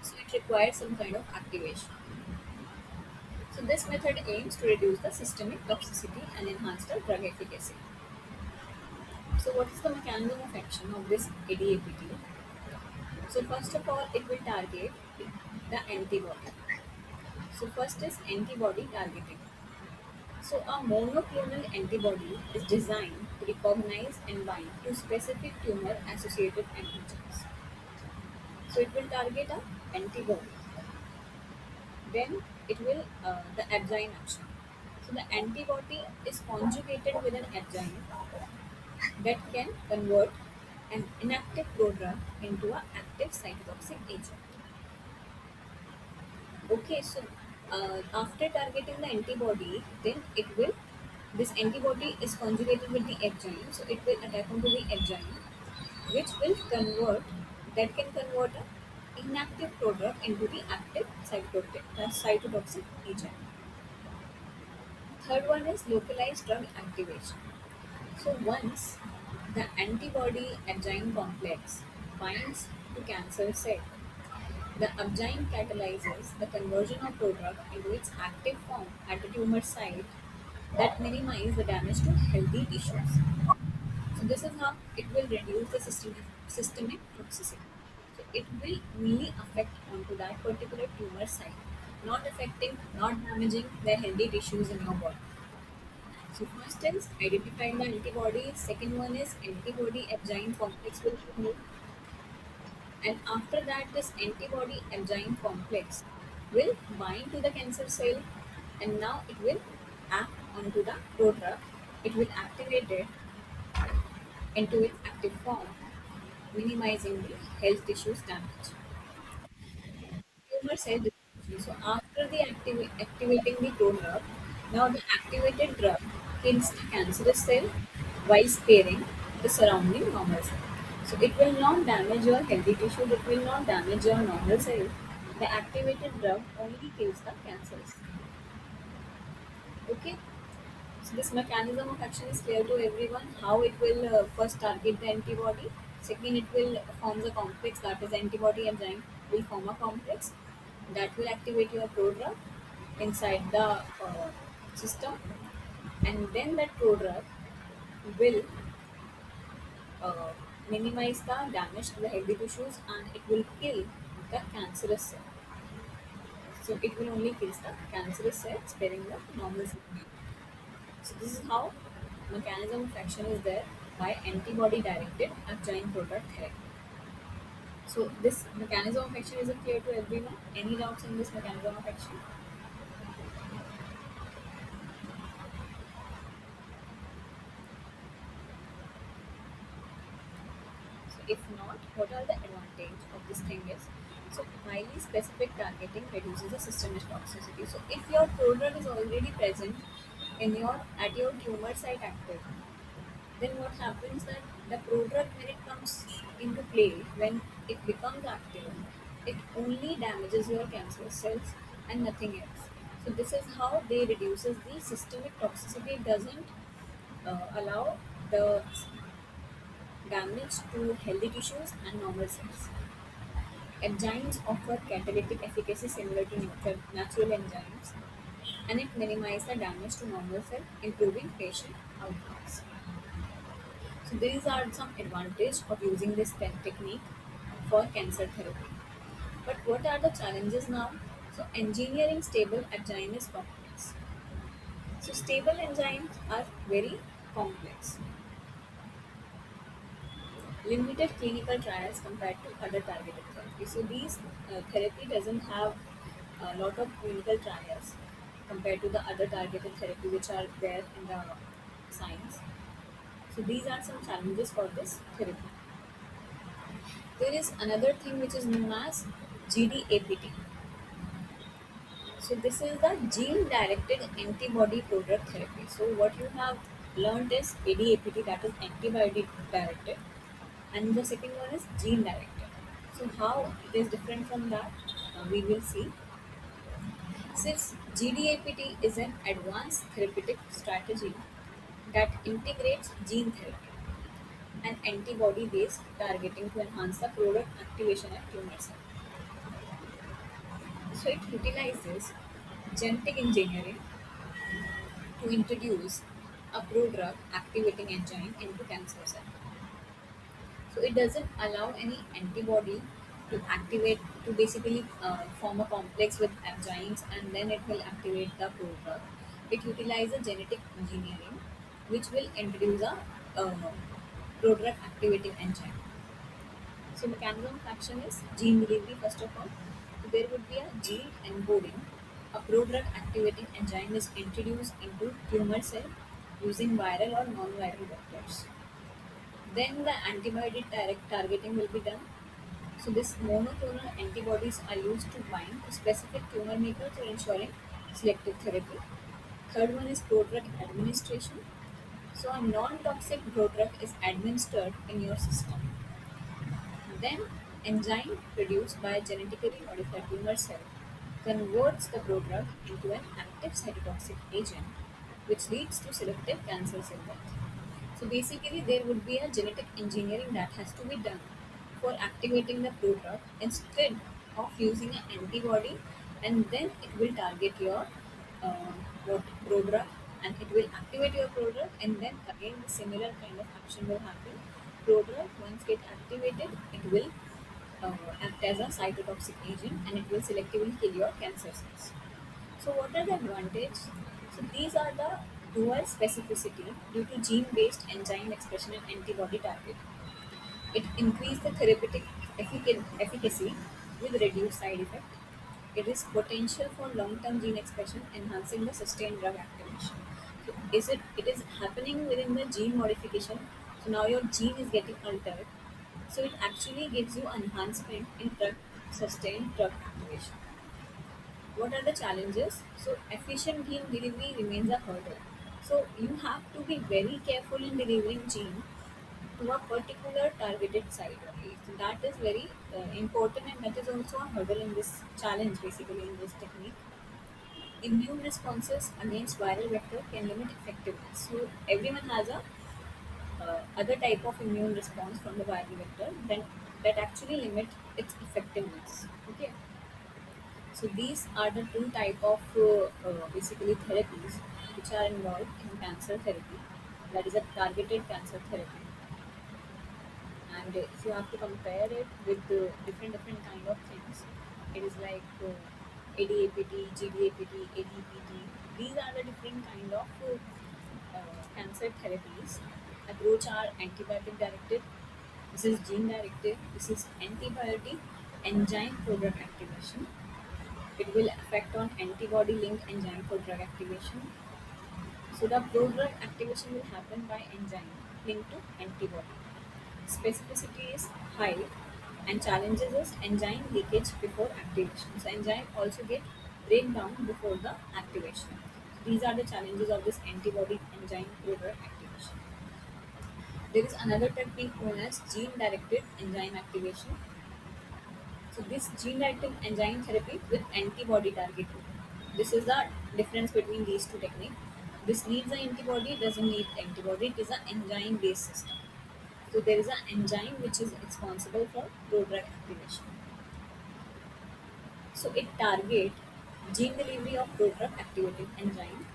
So it requires some kind of activation. So this method aims to reduce the systemic toxicity and enhance the drug efficacy. So what is the mechanism of action of this ADAPT? So first of all, it will target the antibody. So first is antibody targeting. So a monoclonal antibody is designed to recognize and bind to specific tumor-associated antigens. So it will target a antibody. Then it will the enzyme action. So the antibody is conjugated with an enzyme that can convert an inactive prodrug into an active cytotoxic agent. Okay, so after targeting the antibody, then it will this antibody is conjugated with the enzyme, so it will attack onto the enzyme, which will convert that can convert a inactive product into the active cytotoxic agent. Third one is localized drug activation. So once the antibody enzyme complex binds to cancer cell, the enzyme catalyzes the conversion of prodrug into its active form at the tumor site that minimize the damage to healthy tissues. So this is how it will reduce the systemic toxicity. So it will only affect onto that particular tumor site, not affecting, not damaging the healthy tissues in your body. So first is identifying the antibody. Second one is antibody enzyme complex will be removed. And after that, this antibody enzyme complex will bind to the cancer cell, and now it will act onto the prodrug. It will activate it into its active form, minimizing the health tissues damage. Tumor cell dissolution. So after the activating the prodrug, now the activated drug kills the cancerous cell while sparing the surrounding normal cell. So it will not damage your healthy tissue, it will not damage your normal cell. The activated drug only kills the cancerous cell. Okay. So this mechanism of action is clear to everyone. How it will first target the antibody. Second, it will form a complex, that is antibody enzyme will form a complex that will activate your prodrug inside the system, and then that prodrug will uh, minimize the damage to the healthy tissues, and it will kill the cancerous cell. So it will only kill the cancerous cell, sparing the normal cell. So this is how mechanism of action is there by antibody directed agile product therapy. So this mechanism of action is clear to everyone. Any doubts in this mechanism of action? So if not, what are the advantage of this thing is, so highly specific targeting reduces the systemic toxicity. So if your prodrug is already present in your at your tumor site active, then what happens that the prodrug when it comes into play, when it becomes active, it only damages your cancerous cells and nothing else. So this is how they reduces the systemic toxicity. It doesn't allow the damage to healthy tissues and normal cells. Enzymes offer catalytic efficacy similar to natural enzymes, and it minimizes the damage to normal cell, improving patient outcomes. So these are some advantages of using this technique for cancer therapy. But what are the challenges now? So engineering stable enzyme is complex. So stable enzymes are very complex. Limited clinical trials compared to other targeted therapy. So these therapy doesn't have a lot of clinical trials compared to the other targeted therapy which are there in the science. So these are some challenges for this therapy. There is another thing which is known as GDAPT. So this is the gene directed antibody product therapy. So what you have learned is ADAPT, that is antibody directed, and the second one is gene directed. So how it is different from that, we will see. Since GDAPT is an advanced therapeutic strategy that integrates gene therapy and antibody based targeting to enhance the product activation at tumor cell. So it utilizes genetic engineering to introduce a prodrug activating enzyme into cancer cell. So it doesn't allow any antibody to activate to basically form a complex with enzymes and then it will activate the prodrug. It utilizes genetic engineering which will introduce a prodrug activating enzyme. So mechanism of action is gene delivery first of all. So there would be a gene encoding. A prodrug activating enzyme is introduced into tumor cell using viral or non-viral vectors. Then the antibody direct targeting will be done. So this monoclonal antibodies are used to bind to specific tumor markers for ensuring selective therapy. Third one is prodrug administration. So a non-toxic prodrug is administered in your system. Then enzyme produced by a genetically modified tumor cell converts the prodrug into an active cytotoxic agent which leads to selective cancer cell death. So basically there would be a genetic engineering that has to be done for activating the prodrug instead of using an antibody and then it will target your uh, what prodrug and it will activate your prodrug and then again the similar kind of action will happen. Prodrug once get activated it will act as a cytotoxic agent and it will selectively kill your cancer cells. So what are the advantages? So these are the dual specificity due to gene-based enzyme expression and antibody target. It increases the therapeutic efficacy with reduced side effect. It is potential for long-term gene expression, enhancing the sustained drug activation. So it is happening within the gene modification. So now your gene is getting altered. So it actually gives you enhancement in sustained drug activation. What are the challenges? So efficient gene delivery remains a hurdle. So you have to be very careful in delivering gene to a particular targeted site only. So that is very important and that is also a hurdle in this challenge basically in this technique. Immune responses against viral vector can limit effectiveness. So everyone has a other type of immune response from the viral vector then that actually limit its effectiveness. Okay. So these are the two type of basically therapies which are involved in cancer therapy. That is a targeted cancer therapy. And if you have to compare it with the different kind of things, it is like ADAPT, GDAPT, ADPT. These are the different kind of cancer therapies. Approach are antibiotic directed. This is gene directed. This is antibiotic enzyme product activation. It will affect on antibody-linked enzyme for drug activation. So the prodrug activation will happen by enzyme linked to antibody. Specificity is high and challenges is enzyme leakage before activation. So enzyme also get break down before the activation. So these are the challenges of this antibody enzyme prodrug activation. There is another technique known as gene-directed enzyme activation. So this gene-directed enzyme therapy with antibody targeting. This is the difference between these two techniques. This needs an antibody, doesn't need antibody. It is an enzyme-based system. So there is an enzyme which is responsible for prodrug activation. So it target gene delivery of prodrug activating enzyme.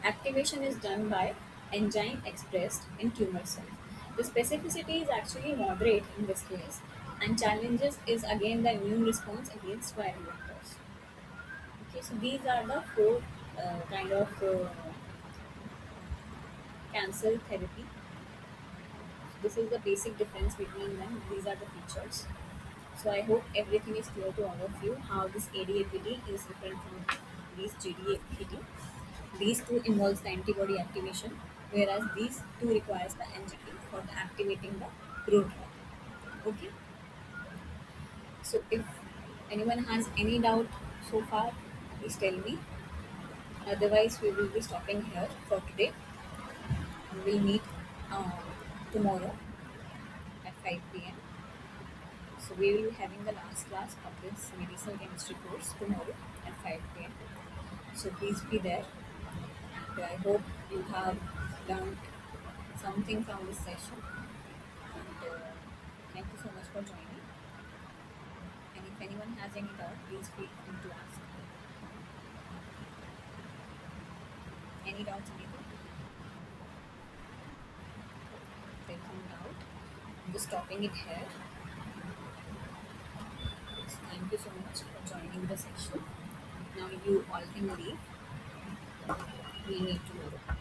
Activation is done by enzyme expressed in tumor cells. The specificity is actually moderate in this case, and challenges is again the immune response against viral vectors. Okay, so these are the four kind of cancer therapy. This is the basic difference between them. These are the features. So I hope everything is clear to all of you how this ADAPT is different from these GDAPT. These two involves the antibody activation, whereas these two requires the enzyme for the activating the prodrug. Okay. So if anyone has any doubt so far, please tell me. Otherwise, we will be stopping here for today. We will meet uh, tomorrow at 5 p.m. So we will be having the last class of this medicinal chemistry course tomorrow at 5 p.m. So please be there. And I hope you have learned something from this session. And thank you so much for joining. And if anyone has any doubt, please feel free to ask. Any doubts, anything? There's no doubt. I'm just stopping it here. So thank you so much for joining the session. Now you all can leave. We meet tomorrow.